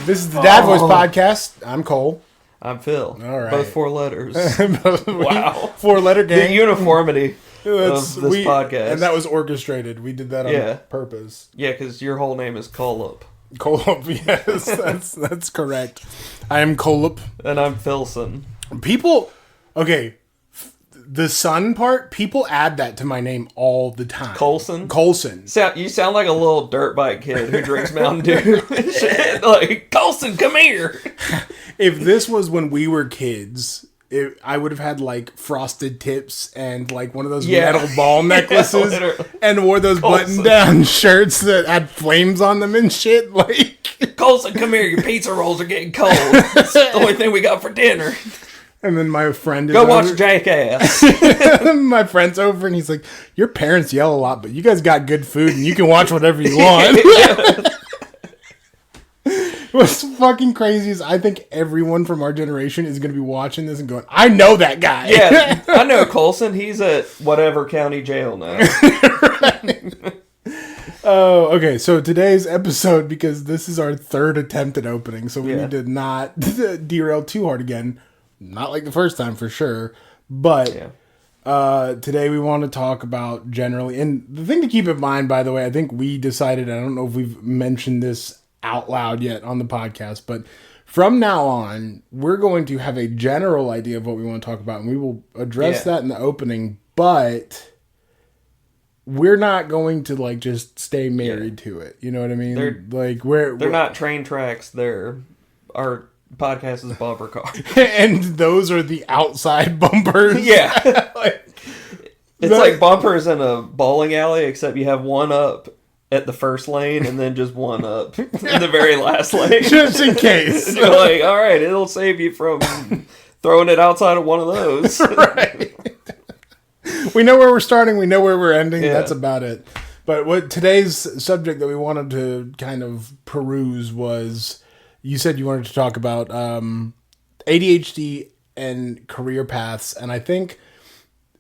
This is the Dad Voice Podcast. I'm Cole. I'm Phil. All right. Both 4 letters. Wow. 4-letter gang. The uniformity of this podcast. And that was orchestrated. We did that on purpose. Yeah, because your whole name is Colup. Colup, yes. That's correct. I am Colup. And I'm Philson. People, okay, the son part, people add that to my name all the time. Colson? Colson. You sound like a little dirt bike kid who drinks Mountain Dew and shit. Like, Colson, come here. If this was when we were kids, I would have had like frosted tips and like one of those metal ball necklaces and wore those button-down shirts that had flames on them and shit. Like, Colson, come here. Your pizza rolls are getting cold. It's the only thing we got for dinner. And then my friend is Go watch Jackass. My friend's over and he's like, your parents yell a lot, but you guys got good food and you can watch whatever you want. What's fucking crazy is I think everyone from our generation is going to be watching this and going, I know that guy. Yeah, I know Colson. He's at whatever county jail now. Oh, okay. So today's episode, because this is our third attempt at opening, so we need to not derail too hard again. Not like the first time for sure, but today we want to talk about generally, and the thing to keep in mind, by the way, I think we decided, I don't know if we've mentioned this out loud yet on the podcast, but from now on, we're going to have a general idea of what we want to talk about, and we will address that in the opening, but we're not going to like just stay married to it. You know what I mean? They're not train tracks. Our podcast is a bumper car. And those are the outside bumpers. Yeah. It's like bumpers in a bowling alley, except you have one up at the first lane and then just one up in the very last lane. Just in case. You're like, all right, it'll save you from throwing it outside of one of those. Right. We know where we're starting. We know where we're ending. Yeah. That's about it. But what today's subject that we wanted to kind of peruse was, you said you wanted to talk about ADHD and career paths, and I think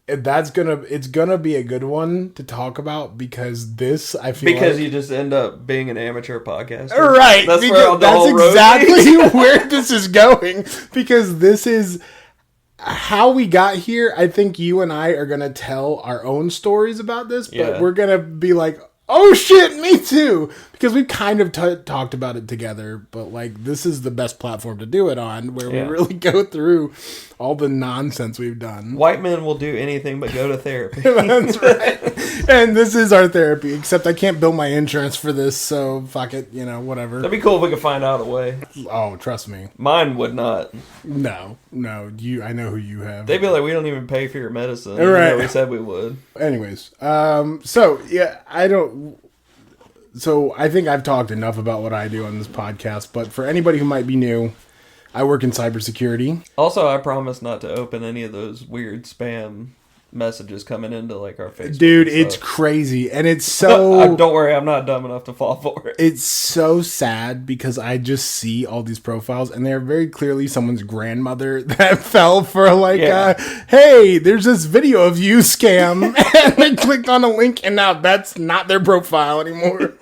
it's gonna be a good one to talk about because you just end up being an amateur podcaster, right? That's exactly where this is going, because this is how we got here. I think you and I are gonna tell our own stories about this, but we're gonna be like, oh shit, me too, because we kind of talked about it together, but like this is the best platform to do it on, where we really go through all the nonsense we've done. White men will do anything but go to therapy. That's right. And this is our therapy, except I can't bill my insurance for this, so fuck it, whatever. That'd be cool if we could find out a way. Oh, trust me. Mine would not. No, I know who you have. They'd be like, we don't even pay for your medicine. Right. We said we would. Anyways, So I think I've talked enough about what I do on this podcast, but for anybody who might be new, I work in cybersecurity. Also, I promise not to open any of those weird spam messages coming into like our Facebook. Dude, it's crazy, and it's so... Don't worry, I'm not dumb enough to fall for it. It's so sad because I just see all these profiles, and they're very clearly someone's grandmother that fell for hey, there's this video of you scam, and they clicked on a link, and now that's not their profile anymore.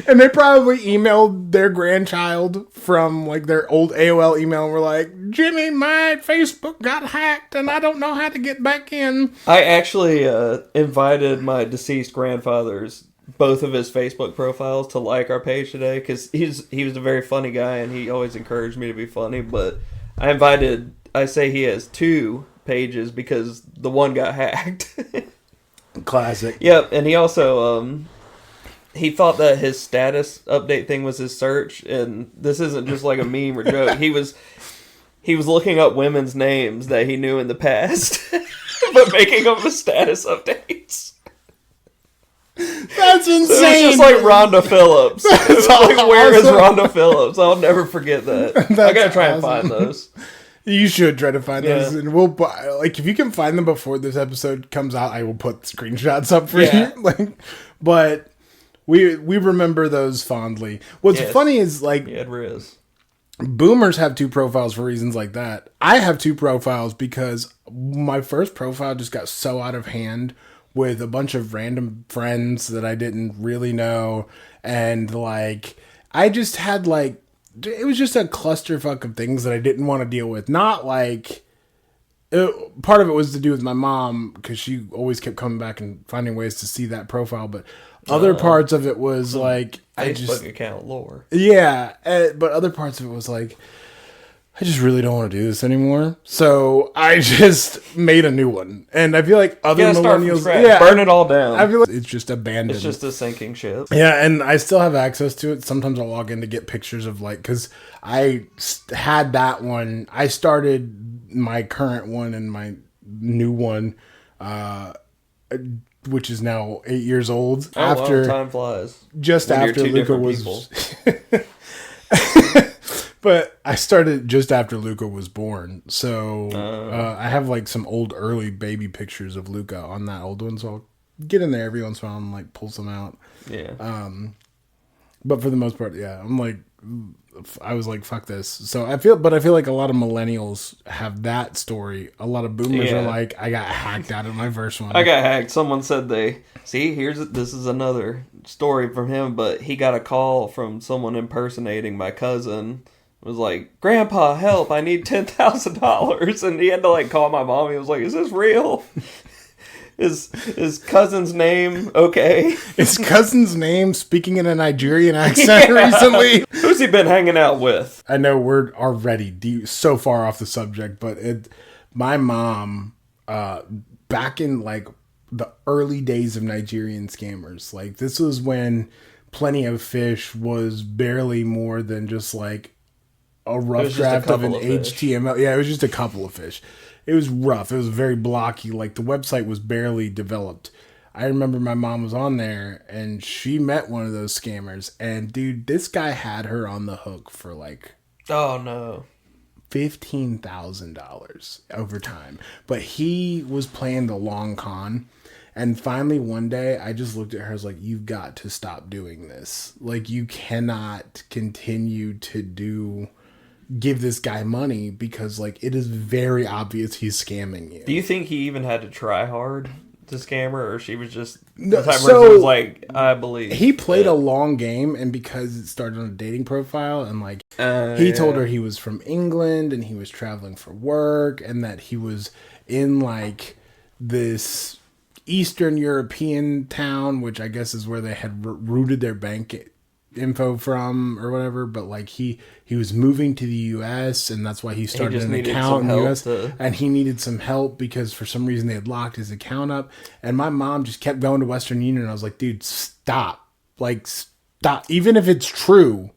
And they probably emailed their grandchild from like their old AOL email and were like, Jimmy, my Facebook got hacked and I don't know how to get back in. I actually invited my deceased grandfather's, both of his Facebook profiles, to like our page today, because he was a very funny guy and he always encouraged me to be funny, but I say he has 2 pages because the one got hacked. Classic. Yep, and he also... he thought that his status update thing was his search, and this isn't just like a meme or joke. He was looking up women's names that he knew in the past, but making them the status updates. That's insane. So it was just like Rhonda Phillips. It was like, where is Rhonda Phillips? I'll never forget that. I gotta try and find those. You should try to find those, and we'll if you can find them before this episode comes out, I will put screenshots up for you. But. We remember those fondly. What's funny is it is. Boomers have 2 profiles for reasons like that. I have 2 profiles because my first profile just got so out of hand with a bunch of random friends that I didn't really know, and like I just had like it was just a clusterfuck of things that I didn't want to deal with. Not like part of it was to do with my mom because she always kept coming back and finding ways to see that profile, but other parts of it was like Facebook account lore. Yeah, but other parts of it was like, I just really don't want to do this anymore. So I just made a new one. And I feel like other millennials... burn it all down. I feel like it's just abandoned. It's just a sinking ship. Yeah, and I still have access to it. Sometimes I'll log in to get pictures of like... Because I had that one. I started my current one and my new one, which is now 8 years old. Wow, time flies. Just after Luca was... But I started just after Luca was born, so I have like some old early baby pictures of Luca on that old one. So I'll get in there every once in a while and like pull some out. Yeah. But for the most part, yeah, I'm like, I was like, fuck this. So I feel like a lot of millennials have that story. A lot of boomers are like, I got hacked out of my first one. I got hacked. Someone said this is another story from him, but he got a call from someone impersonating my cousin. It was like, Grandpa, help, I need $10,000. And he had to like call my mom. He was like, is this real? Is cousin's name okay? Is cousin's name speaking in a Nigerian accent recently? Who's he been hanging out with? I know we're already so far off the subject, but my mom, back in like the early days of Nigerian scammers, like this was when Plenty of Fish was barely more than just like a rough draft of an HTML. Yeah, it was just a couple of fish. It was rough. It was very blocky. Like the website was barely developed. I remember my mom was on there and she met one of those scammers. And dude, this guy had her on the hook for like, oh no, $15,000 over time. But he was playing the long con. And finally, one day, I just looked at her. I was like, you've got to stop doing this. Like, you cannot continue to give this guy money because, like, it is very obvious he's scamming you. Do you think he even had to try hard to scam her, or she was just the type of person who was like, I believe? He played a long game, and because it started on a dating profile, and, like, he told her he was from England, and he was traveling for work, and that he was in, like, this Eastern European town, which I guess is where they had rooted their bank info from or whatever, but like he was moving to the US and that's why he started an account in the US and he needed some help because for some reason they had locked his account up, and my mom just kept going to Western Union and I was like, dude, stop. Even if it's true,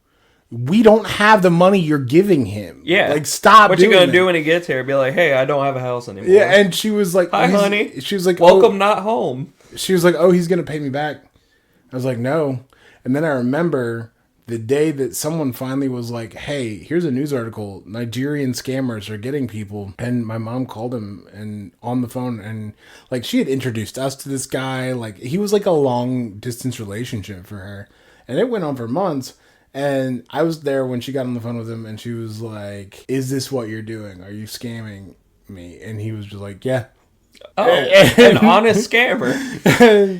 we don't have the money you're giving him. Yeah. Like, stop. What you gonna do when he gets here? Be like, hey, I don't have a house anymore. Yeah, and she was like, hi, honey. She was like, welcome, not home. She was like, oh, he's gonna pay me back. I was like, no. And then I remember the day that someone finally was like, hey, here's a news article. Nigerian scammers are getting people. And my mom called him and on the phone and like she had introduced us to this guy. Like he was like a long distance relationship for her. And it went on for months. And I was there when she got on the phone with him and she was like, is this what you're doing? Are you scamming me? And he was just like, yeah. Oh, an honest scammer.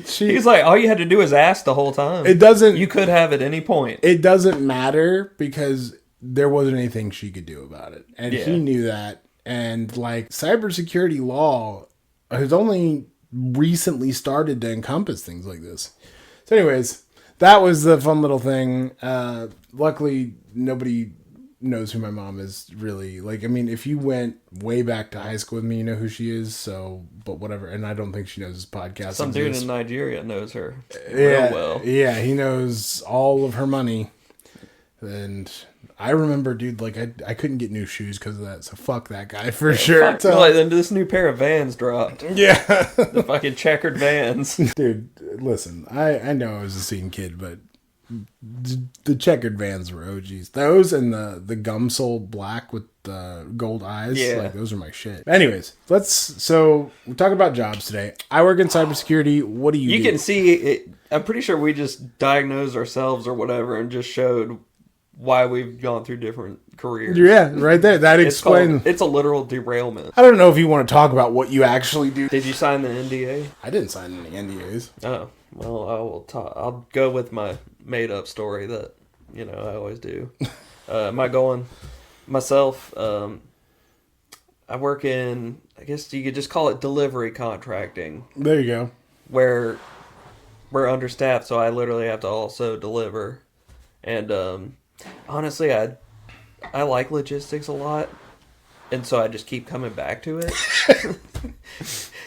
He's like, all you had to do is ask the whole time. You could have at any point. It doesn't matter because there wasn't anything she could do about it. And he knew that. And like cybersecurity law has only recently started to encompass things like this. So anyways, that was the fun little thing. Luckily, nobody knows who my mom is really. Like, I mean, if you went way back to high school with me, you know who she is. So, but whatever. And I don't think she knows this podcast. Some dude in Nigeria knows her real well. Yeah, he knows all of her money. And I remember, dude, like, I couldn't get new shoes because of that. So fuck that guy for sure. Like, then this new pair of Vans dropped. Yeah. The fucking checkered Vans. Dude, listen, I know I was a scene kid, but the checkered Vans were OGs. Those and the gum sole black with the gold eyes. Yeah. Like, those are my shit. Anyways, so we're talking about jobs today. I work in cybersecurity. What do you do? You can see it. I'm pretty sure we just diagnosed ourselves or whatever and just showed why we've gone through different careers. Yeah, right there. That explains. It's a literal derailment. I don't know if you want to talk about what you actually do. Did you sign the NDA? I didn't sign any NDAs. Oh, well, I'll go with my made-up story that You know, I always do. Am I going myself? I work in, I guess you could just call it delivery contracting. There you go. Where we're understaffed, so I literally have to also deliver. And honestly, I like logistics a lot, and so I just keep coming back to it.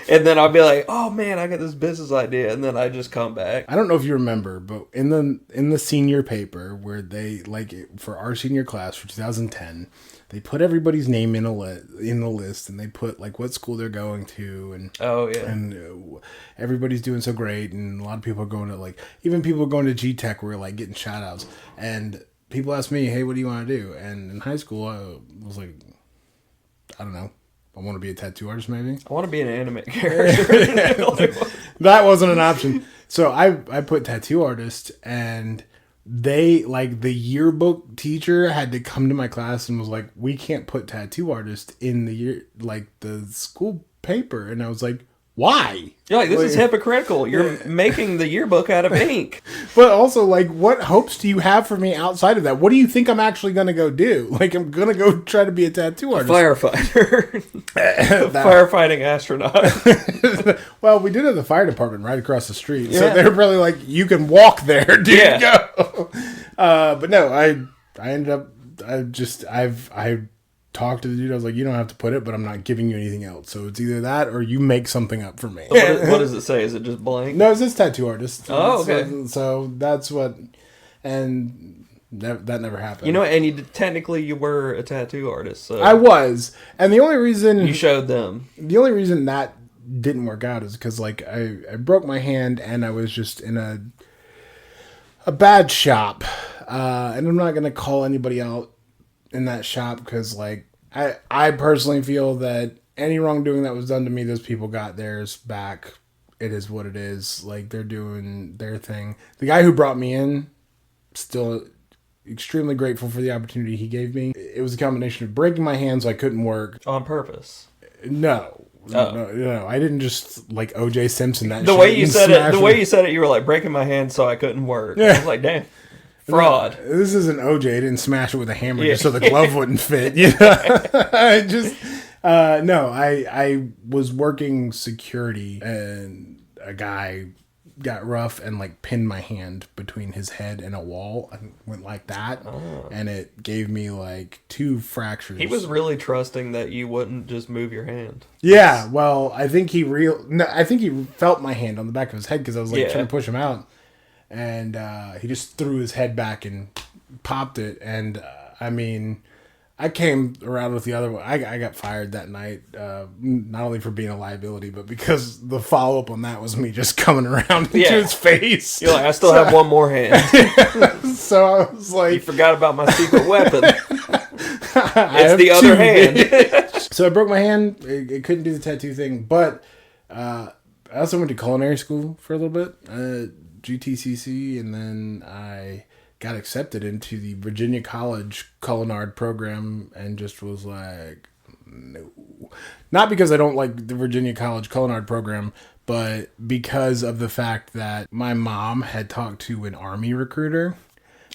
And then I'll be like, "Oh man, I got this business idea," and then I just come back. I don't know if you remember, but in the senior paper where they for our senior class for 2010, they put everybody's name in the list, and they put like what school they're going to, and and everybody's doing so great, and a lot of people are going to even people going to G-Tech were like getting shout outs, and people ask me, "Hey, what do you want to do?" And in high school, I was like, I don't know. I want to be a tattoo artist, maybe. I want to be an anime character. That wasn't an option. So I put tattoo artist, and they, the yearbook teacher had to come to my class and was like, we can't put tattoo artist in the the school paper. And I was like, why? You're like, this is hypocritical. You're making the yearbook out of ink. But also, what hopes do you have for me outside of that? What do you think I'm actually going to go do? I'm going to go try to be a tattoo artist. Firefighter. Firefighting astronaut. Well, we did have the fire department right across the street. Yeah. So they were probably like, you can walk there, dude. Yeah. Go. But no, I ended up, I talked to the dude. I was like, you don't have to put it, but I'm not giving you anything else. So it's either that or you make something up for me. What does it say? Is it just blank? No, it says tattoo artist. Oh, okay. So that's what, and that never happened. You know, and technically you were a tattoo artist. So I was. And the only reason... You showed them. The only reason that didn't work out is because, I broke my hand and I was just in a bad shop. And I'm not going to call anybody out in that shop because I personally feel that any wrongdoing that was done to me, those people got theirs back. It is what it is. They're doing their thing. The guy who brought me in, still extremely grateful for the opportunity he gave me. It was a combination of breaking my hand so I couldn't work. On purpose? No. No, I didn't just O.J. Simpson that. The way you said it, you were like, breaking my hand so I couldn't work. Yeah. I was like, damn. Fraud. No, this isn't OJ. I didn't smash it with a hammer just so the glove wouldn't fit. You know? I was working security and a guy got rough and pinned my hand between his head and a wall and went like that. Oh. And it gave me 2 fractures. He was really trusting that you wouldn't just move your hand. Yeah. Well, I think he felt my hand on the back of his head because I was trying to push him out. And he just threw his head back and popped it. And, I came around with the other one. I got fired that night, not only for being a liability, but because the follow-up on that was me just coming around into his face. You're like, I still have one more hand. So I was like... You forgot about my secret weapon. It's the other hand. So I broke my hand. It couldn't do the tattoo thing. But I also went to culinary school for a little bit. GTCC, and then I got accepted into the Virginia College culinary program and just was like, no. Not because I don't like the Virginia College culinary program, but because of the fact that my mom had talked to an Army recruiter.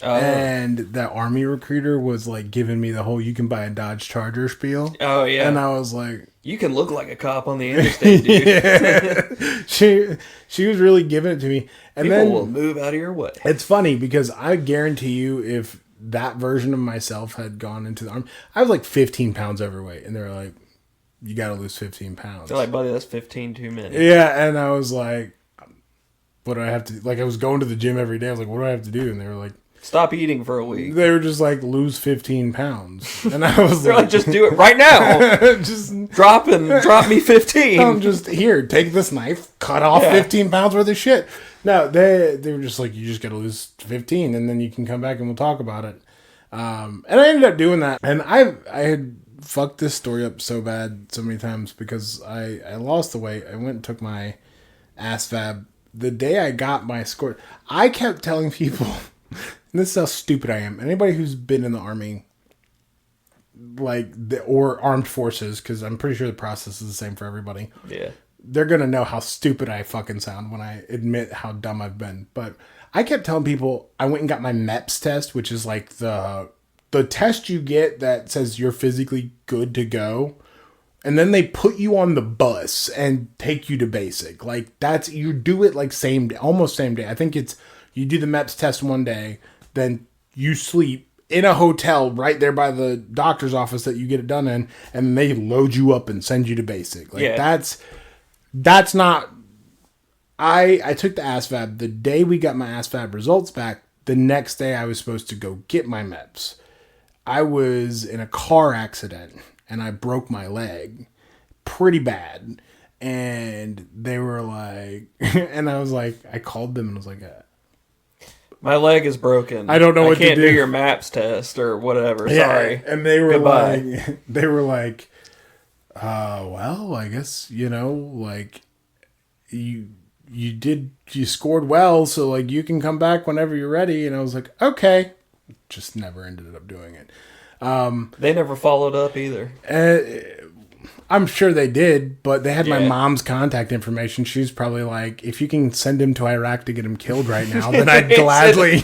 And that Army recruiter was giving me the whole you can buy a Dodge Charger spiel. Oh, yeah. And I was like... You can look like a cop on the interstate, dude. Yeah. She was really giving it to me. And People then will move out of your way. It's funny because I guarantee you if that version of myself had gone into the Army... I was 15 pounds overweight. And they were like, you got to lose 15 pounds. They're like, buddy, that's 15 too many. Yeah, and I was like, what do I have to... I was going to the gym every day. I was like, what do I have to do? And they were like... Stop eating for a week. They were just lose 15 pounds. And I was They're like, just do it right now. Just drop me 15. I'm just, here, take this knife, cut off 15 pounds worth of shit. No, they were just like, you just got to lose 15 and then you can come back and we'll talk about it. And I ended up doing that. And I had fucked this story up so bad so many times because I lost the weight. I went and took my ASVAB. The day I got my score, I kept telling people... And this is how stupid I am. Anybody who's been in the Army, or armed forces, because I'm pretty sure the process is the same for everybody. Yeah. they're going to know how stupid I fucking sound when I admit how dumb I've been. But I kept telling people I went and got my MEPS test, which is like the test you get that says you're physically good to go. And then they put you on the bus and take you to basic. Like you do it like same day, almost same day. I think you do the MEPS test one day, then you sleep in a hotel right there by the doctor's office that you get it done in, and they load you up and send you to basic. Like that's not. I took the ASVAB the day we got my ASVAB results back. The next day I was supposed to go get my MEPS. I was in a car accident and I broke my leg pretty bad. And they were like, and I was like, I called them and was like, my leg is broken. I don't know what to do. I can't do your MAPS test or whatever. Yeah, sorry. And they were like, well, I guess, like you scored well, so like you can come back whenever you're ready. And I was like, okay. Just never ended up doing it. They never followed up either. I'm sure they did, but they had my mom's contact information. She's probably like, if you can send him to Iraq to get him killed right now, then I'd gladly,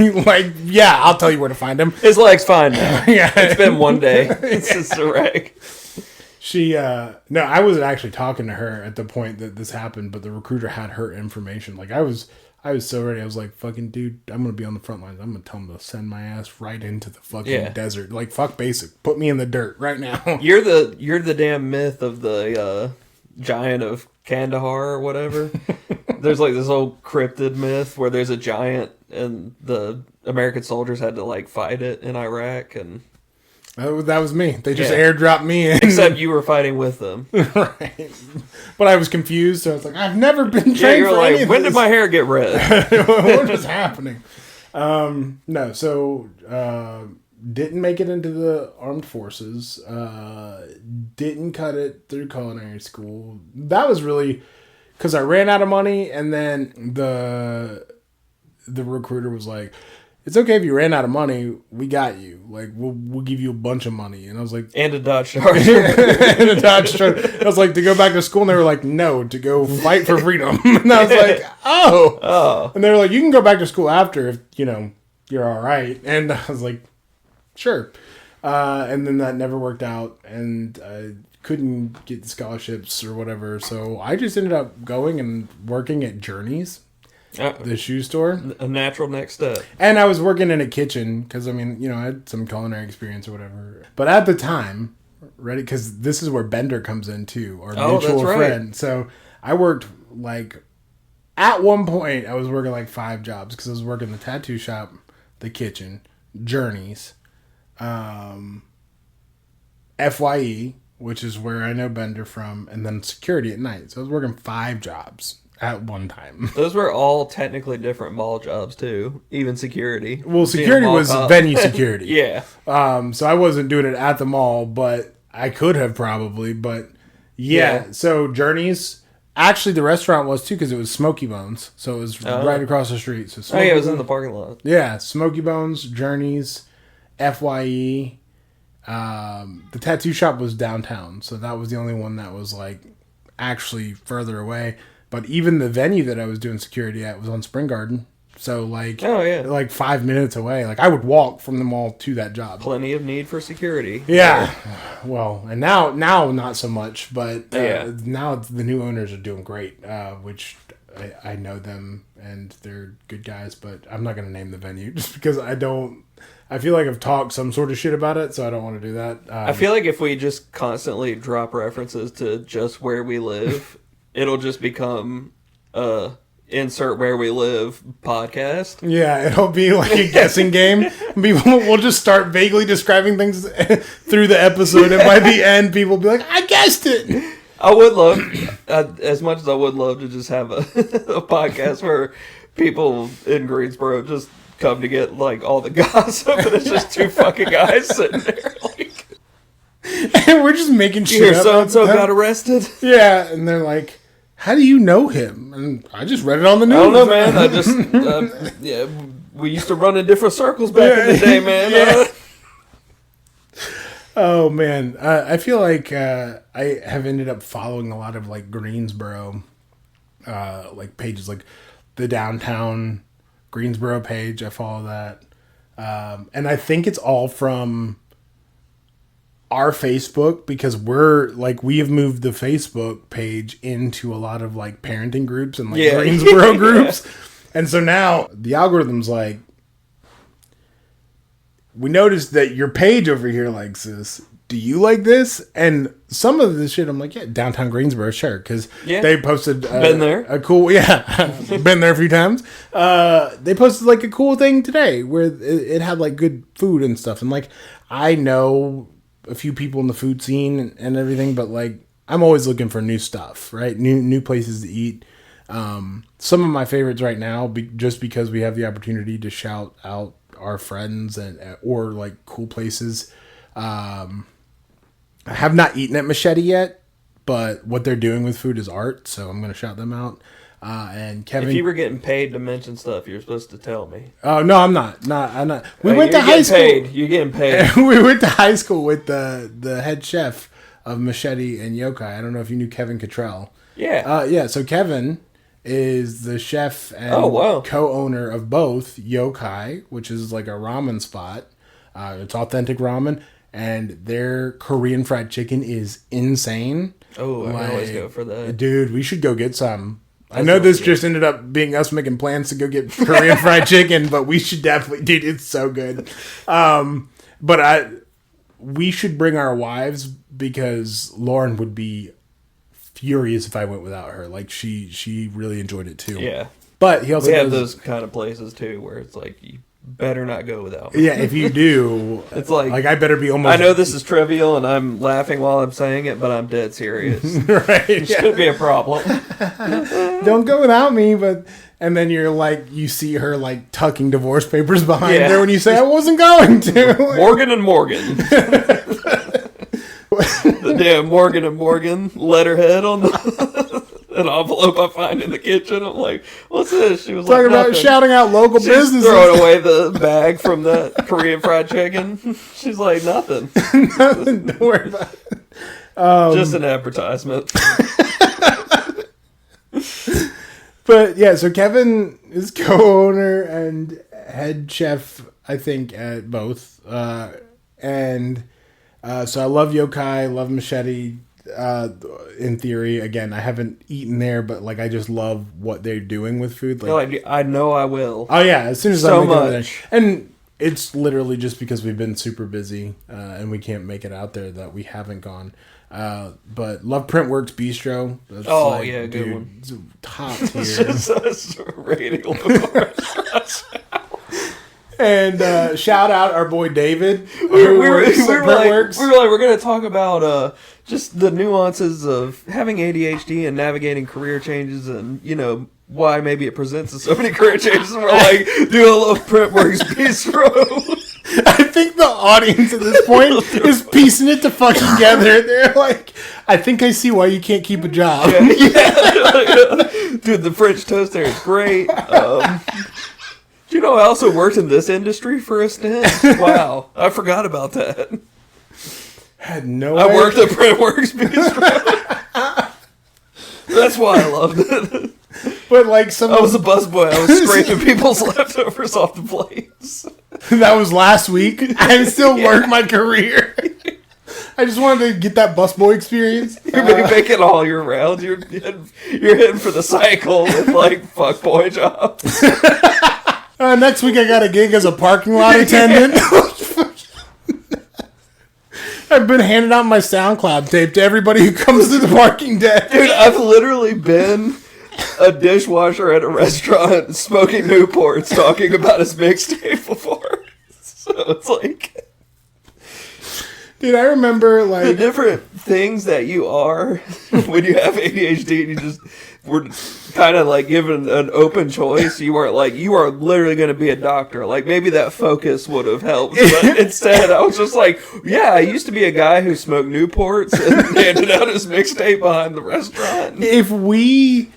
I'll tell you where to find him. His leg's fine now. Yeah. It's been one day since Iraq. No, I wasn't actually talking to her at the point that this happened, but the recruiter had her information. Like, I was so ready. I was like, fucking dude, I'm going to be on the front lines. I'm going to tell them to send my ass right into the fucking desert. Like, fuck basic. Put me in the dirt right now. You're the damn myth of the giant of Kandahar or whatever. There's like this old cryptid myth where there's a giant and the American soldiers had to like fight it in Iraq, and that was me. They just airdropped me in. Except you were fighting with them. Right. But I was confused, so I was like, I've never been trained for any of when this. did my hair get red? What is happening? No, so didn't make it into the armed forces. Didn't cut it through culinary school. That was really because I ran out of money, and then the recruiter was like, it's okay if you ran out of money. We got you. Like, we'll give you a bunch of money. And I was like... And a Dodge Charger. And a Dodge Charger. I was like, to go back to school? And they were like, no, to go fight for freedom. And I was like, oh. And they were like, you can go back to school after if, you're all right. And I was like, sure. And then that never worked out. And I couldn't get the scholarships or whatever. So I just ended up going and working at Journeys. The shoe store. A natural next step. And I was working in a kitchen because, I had some culinary experience or whatever. But at the time, ready, because this is where Bender comes in too, our mutual friend. Right. So I worked at one point, I was working 5 jobs because I was working the tattoo shop, the kitchen, Journeys, FYE, which is where I know Bender from, and then security at night. So I was working 5 jobs at one time. Those were all technically different mall jobs too, even security. Well, security was venue security. Yeah. So I wasn't doing it at the mall, but I could have probably. But yeah. So Journeys, actually the restaurant was too because it was Smoky Bones, so it was right across the street. So it was in the parking lot. Yeah, Smoky Bones, Journeys, FYE. The tattoo shop was downtown, so that was the only one that was actually further away. But even the venue that I was doing security at was on Spring Garden. So 5 minutes away. I would walk from the mall to that job. Plenty of need for security. Yeah. Well, and now not so much, but now the new owners are doing great, which I know them and they're good guys, but I'm not going to name the venue just because I feel like I've talked some sort of shit about it, so I don't want to do that. I feel like if we just constantly drop references to just where we live, it'll just become insert where we live podcast. Yeah, it'll be like a guessing game. We'll just start vaguely describing things through the episode, and by the end, people will be like, I guessed it. I would love, as much as I would love to just have a podcast where people in Greensboro just come to get all the gossip, and it's just 2 fucking guys sitting there and we're just making shit up. So-and-so got arrested. Yeah, and they're like, how do you know him? And I just read it on the news. I don't know, man. I just, we used to run in different circles back in the day, man. Yeah. Oh, man. I feel like I have ended up following a lot of Greensboro like pages like the Downtown Greensboro page. I follow that. And I think it's all from our Facebook, because we have moved the Facebook page into a lot of like parenting groups and like Greensboro groups. And so now the algorithm's like, we noticed that your page over here likes this. Do you like this? And some of the shit, I'm like, yeah, Downtown Greensboro, sure. Because they posted been there. A cool, been there a few times. They posted like a cool thing today where it had like good food and stuff. And like, I know a few people in the food scene and everything, but like, I'm always looking for new stuff, right? New places to eat. Some of my favorites right now, just because we have the opportunity to shout out our friends or like cool places. I have not eaten at Machete yet, but what they're doing with food is art, so I'm going to shout them out. And Kevin, if you were getting paid to mention stuff, you're supposed to tell me. Oh no, I'm not. I'm not. We went to high school. You're getting paid. We went to high school with the head chef of Machete and Yokai. I don't know if you knew Kevin Cottrell. Yeah. So Kevin is the chef and co-owner of both Yokai, which is like a ramen spot. It's authentic ramen, and their Korean fried chicken is insane. Oh, I always go for that. Dude, we should go get some. I know this just ended up being us making plans to go get Korean fried chicken, but we should definitely, dude, it's so good. We should bring our wives, because Lauren would be furious if I went without her. Like she really enjoyed it too. Yeah. But he also have those kind of places too where it's like you better not go without me. Yeah, if you do, it's like I better be almost. I know this is trivial and I'm laughing while I'm saying it, but I'm dead serious. Right. It could be a problem. Don't go without me, and then you're like, you see her like tucking divorce papers behind her when you say I wasn't going to. Morgan and Morgan. The damn Morgan and Morgan letterhead on an envelope I find in the kitchen. I'm like, what's this? She was talking about shouting out local businesses. Throwing away the bag from the Korean fried chicken. She's like, nothing. Nothing. Don't worry about it. Just an advertisement. But yeah, so Kevin is co-owner and head chef, I think, at both. So I love Yokai, love Machete. In theory, again, I haven't eaten there, but like I just love what they're doing with food. Like, I know I will. Oh yeah, as soon as so I make much. it over there. And it's literally just because we've been super busy and we can't make it out there that we haven't gone. But love Printworks Bistro. That's good one. Top tier. It's just a rating. And shout out our boy David. We were like, we're going to talk about just the nuances of having ADHD and navigating career changes, and why maybe it presents us so many career changes. And we're like, do a little Printworks Bistro. I think the audience at this point is piecing it to fuck together. They're like, I think I see why you can't keep a job. Yeah. Dude, the French toast there is great. I also worked in this industry for a stint. Wow, I forgot about that. Had no I worked at Printworks Bistro. That's why I loved it. But like I was a busboy. I was scraping people's leftovers off the plates. That was last week. I still work my career. I just wanted to get that busboy experience. You're making all your rounds. You're hitting for the cycle with like fuckboy jobs. Next week I got a gig as a parking lot attendant. I've been handing out my SoundCloud tape to everybody who comes to the parking deck. Dude, I've literally been a dishwasher at a restaurant smoking Newports talking about his mixtape before. So it's like... Dude, I remember like... the different things that you are when you have ADHD and you just were kind of like given an open choice. You weren't like, you are literally going to be a doctor. Like maybe that focus would have helped. But instead I was just like, yeah, I used to be a guy who smoked Newports and handed out his mixtape behind the restaurant. If we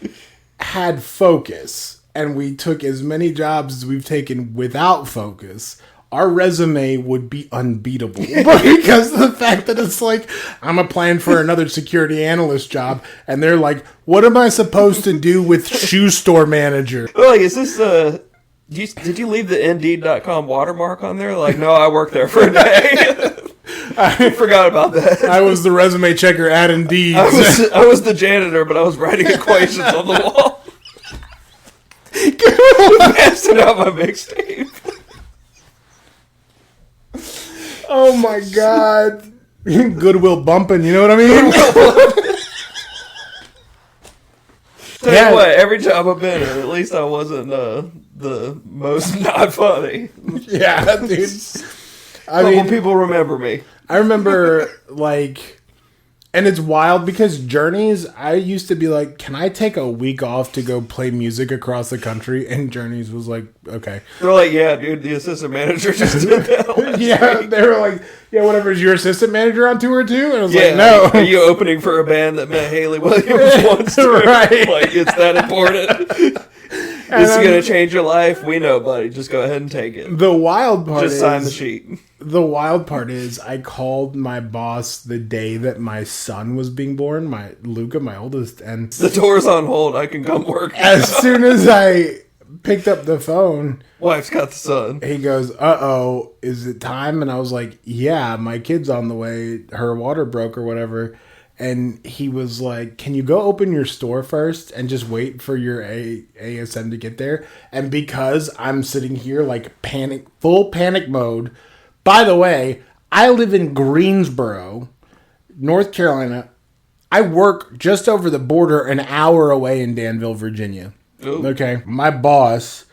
had focus and we took as many jobs as we've taken without focus, our resume would be unbeatable. But because of the fact that it's like, I'm applying for another security analyst job, and they're like, what am I supposed to do with shoe store manager? Like, is this, did you leave the Indeed.com watermark on there? Like, no, I worked there for a day. I forgot about that. I was the resume checker at Indeed. I was the janitor, but I was writing equations on the wall. Passing out my mixtape. Oh my god. Goodwill bumping, you know what I mean? Tell you what, every job I've been in, at least I wasn't the most not funny. Yeah, dude. I mean, people remember me. I remember, like, and it's wild because Journeys, I used to be like, can I take a week off to go play music across the country? And Journeys was like, okay. They're like, yeah, dude, the assistant manager just did that. Yeah, they were like, yeah, whatever, is your assistant manager on tour too? And I was like, no. Are you opening for a band that met Haley Williams once? Right. Like, it's that important. This is going to change your life. We know, buddy. Just go ahead and take it. The wild part Just sign the sheet. The wild part is I called my boss the day that my son was being born, Luca, my oldest, and the door's on hold. I can come work. As soon as I picked up the phone, wife's got the son. He goes, uh-oh, is it time? And I was like, yeah, my kid's on the way. Her water broke or whatever. And he was like, can you go open your store first and just wait for your ASM to get there? And because I'm sitting here like full panic mode. By the way, I live in Greensboro, North Carolina. I work just over the border an hour away in Danville, Virginia. Ooh. Okay. My boss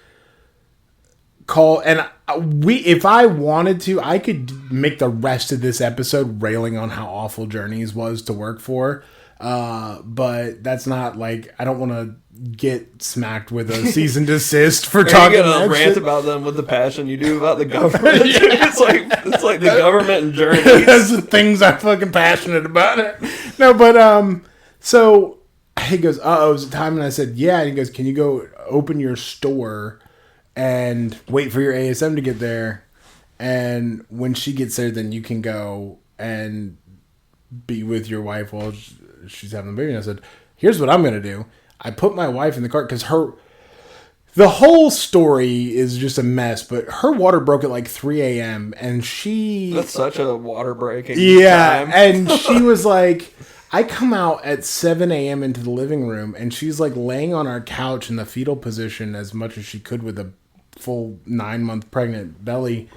called, and if I wanted to, I could make the rest of this episode railing on how awful Journeys was to work for. But that's not like, I don't want to get smacked with a cease and desist for talking about that rant shit. About them with the passion you do about the government. Yeah. It's like the government and Journeys. That's the things I'm fucking passionate about it. No, but so he goes, uh-oh, is it time? And I said, yeah. And he goes, can you go open your store and wait for your ASM to get there? And when she gets there, then you can go and be with your wife while she's having the baby. And I said, here's what I'm going to do. I put my wife in the car because the whole story is just a mess, but her water broke at like 3 a.m. and that's such a water breaking time. And she she was like, I come out at 7 a.m. into the living room and she's like laying on our couch in the fetal position as much as she could with a full 9-month pregnant belly.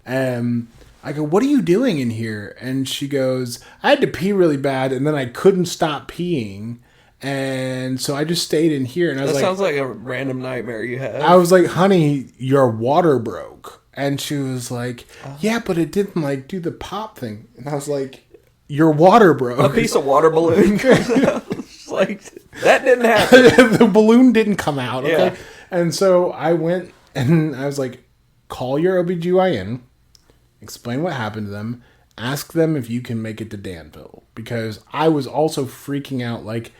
I go, what are you doing in here? And she goes, I had to pee really bad and then I couldn't stop peeing. And so I just stayed in here. And I was that sounds like a random nightmare you had. I was like, honey, your water broke. And she was like, yeah, but it didn't like do the pop thing. And I was like, your water broke. A piece of water balloon. Like, that didn't happen. The balloon didn't come out. Okay. Yeah. And so I went and I was like, call your OBGYN, explain what happened to them, ask them if you can make it to Danville. Because I was also freaking out like,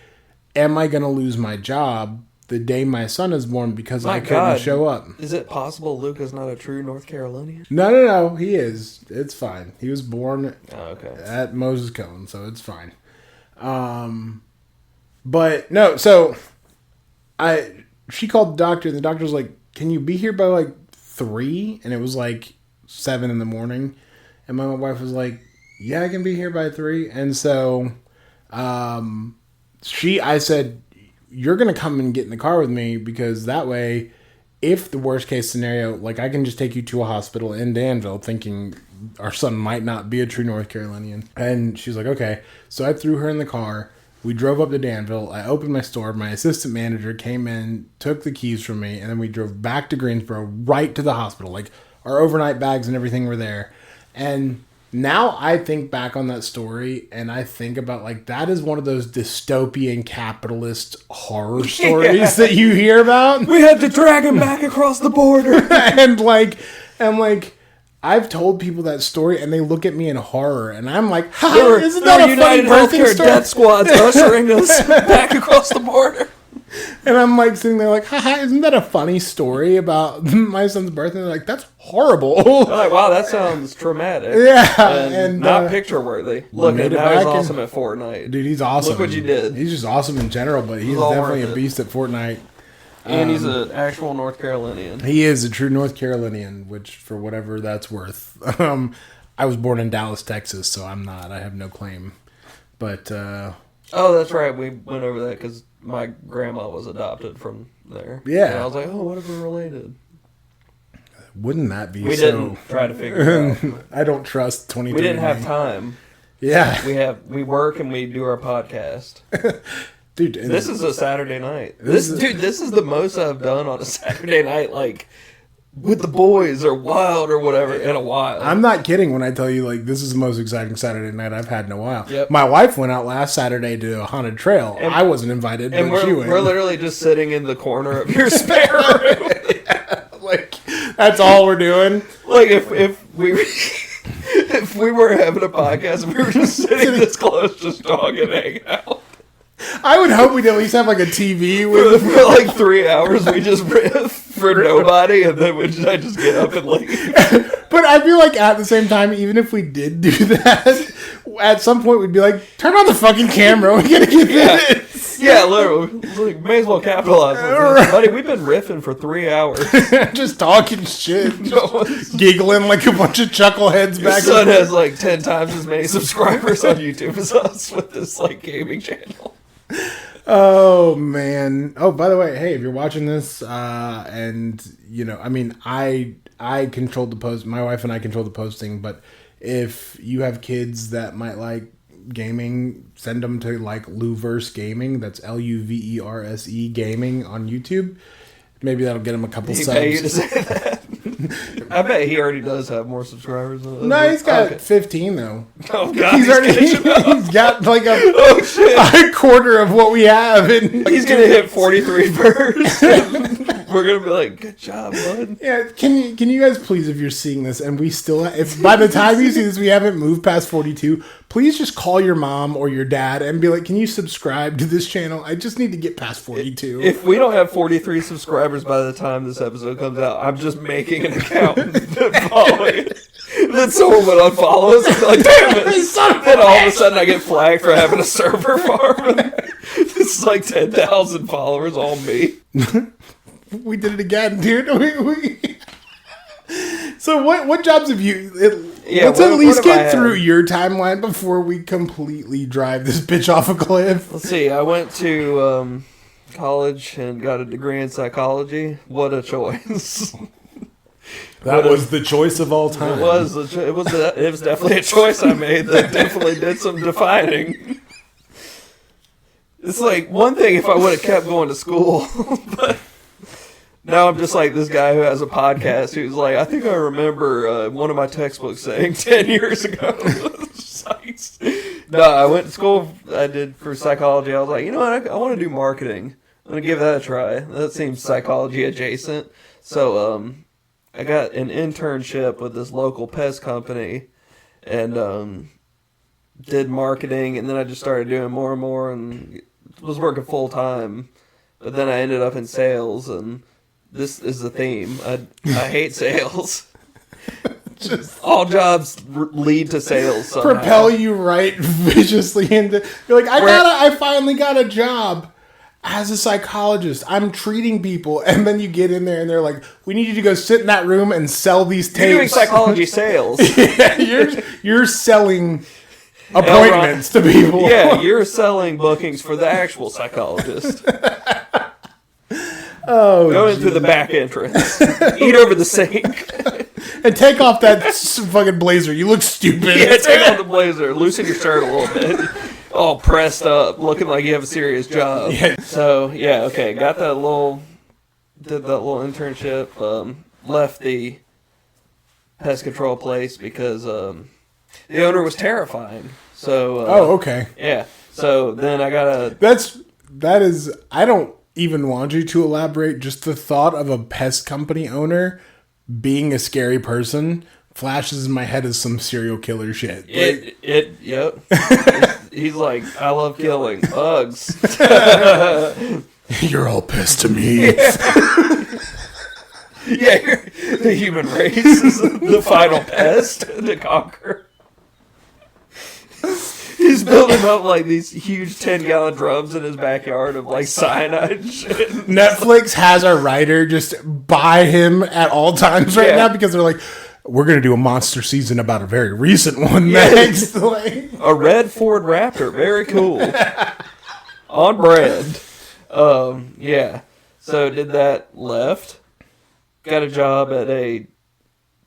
am I going to lose my job the day my son is born because I couldn't show up? Is it possible Luke is not a true North Carolinian? No. He is. It's fine. He was born at Moses Cone, so it's fine. But no, so she called the doctor, and the doctor was like, can you be here by like 3? And it was like 7 in the morning. And my wife was like, yeah, I can be here by 3. And so I said, you're going to come and get in the car with me because that way, if the worst case scenario, like I can just take you to a hospital in Danville thinking our son might not be a true North Carolinian. And she's like, okay. So I threw her in the car. We drove up to Danville. I opened my store. My assistant manager came in, took the keys from me, and then we drove back to Greensboro right to the hospital. Like our overnight bags and everything were there. And now I think back on that story and I think about like that is one of those dystopian capitalist horror stories that you hear about. We had to drag him back across the border. and like I've told people that story and they look at me in horror and I'm like, isn't that a United funny birthing Healthcare story? Death Squad's ushering us back across the border. And I'm like sitting there like, haha, isn't that a funny story about my son's birthday? And they're like, that's horrible. I'm like, wow, that sounds traumatic. Yeah. And not picture worthy. Look, now he's awesome at Fortnite. Dude, he's awesome. Look what you did. He's just awesome in general, but he's definitely a beast at Fortnite. And he's an actual North Carolinian. He is a true North Carolinian, which, for whatever that's worth. I was born in Dallas, Texas, so I'm not. I have no claim. But, oh, that's right. We went over that because my grandma was adopted from there. Yeah. And I was like, oh, what if we're related? Wouldn't that be we didn't try to figure it out. I don't trust 23. We didn't have time. Yeah. We work and we do our podcast. Dude, this is a Saturday night. This is the most I've done on a Saturday night, like with the boys or wild or whatever in a while. I'm not kidding when I tell you, like, this is the most exciting Saturday night I've had in a while. Yep. My wife went out last Saturday to a haunted trail. And I wasn't invited, and but she went. We're literally just sitting in the corner of your spare room. Yeah, like, that's all we're doing. Like, if we were having a podcast and we were just sitting this close, just talking, hanging out. I would hope we'd at least have like a TV with for like 3 hours. We just riff for nobody, and then I just get up and leave. But I feel like at the same time, even if we did do that, at some point we'd be like, "Turn on the fucking camera. We gotta get this." Yeah, literally. Like, may as well capitalize on this. Buddy, we've been riffing for 3 hours, just talking shit, giggling like a bunch of chuckleheads. Your son has like 10 times as many subscribers on YouTube as us with this like gaming channel. Oh man! Oh, by the way, hey, if you're watching this, and you know, I mean, I controlled the post. My wife and I control the posting. But if you have kids that might like gaming, send them to like Luverse Gaming. That's LUVERSE Gaming on YouTube. Maybe that'll get him a couple subs. Pay you to say that? I bet he already does have more subscribers. No, he's got 15 though. Oh god, he's got like a quarter of what we have, and he's gonna hit 43 first. We're gonna be like, good job, bud. Yeah, can you guys please, if you're seeing this and we still, if by the time you see this we haven't moved past 42, please just call your mom or your dad and be like, can you subscribe to this channel? I just need to get past 42. If we don't have 43 subscribers by the time this episode comes out, I'm just making an account and following it. Then someone would unfollow us and be like, damn it. Then all of a sudden I get flagged for having a server farm. This is like 10,000 followers, all me. We did it again, dude. So what jobs have you... let's at least get through your timeline before we completely drive this bitch off a cliff. Let's see. I went to college and got a degree in psychology. What a choice. That was the choice of all time. It was definitely a choice I made that definitely did some defining. It's like one thing if I would have kept going to school, but now I'm just like this guy who has a podcast who's like, I think I remember one of my textbooks saying 10 years ago. No, I went to school. I did for psychology. I was like, you know what? I want to do marketing. I'm going to give that a try. That seems psychology adjacent. So I got an internship with this local pest company and did marketing. And then I just started doing more and more and was working full time. But then I ended up in sales, and this is the theme. I hate sales. Just all jobs lead to sales somehow. Propel you right viciously into. You're like, I finally got a job as a psychologist. I'm treating people, and then you get in there, and they're like, we need you to go sit in that room and sell these tapes. You're doing psychology sales. Yeah, you're selling appointments to people. Yeah, you're selling bookings for the actual psychologist. Oh, go in through the back entrance. Eat over the sink. And take off that fucking blazer. You look stupid. Yeah, take off the blazer. Loosen your shirt a little bit. All pressed up, looking like you have a serious job. Yeah. So, yeah, okay. Did that little internship. Left the pest control place because the owner was terrifying. So. Okay. Yeah. So then I got that is, I don't even want you to elaborate. Just the thought of a pest company owner being a scary person flashes in my head as some serial killer shit. Yep. He's like, I love killing bugs. You're all pissed to me. Yeah, the human race is the final pest to conquer. He's building up like these huge 10-gallon drums in his backyard of like cyanide and shit. Netflix has a writer just by him at all times right now because they're like, we're going to do a monster season about a very recent one next. Like, a red Ford Raptor. Very cool. On brand. Yeah. So did that, left. Got a job at a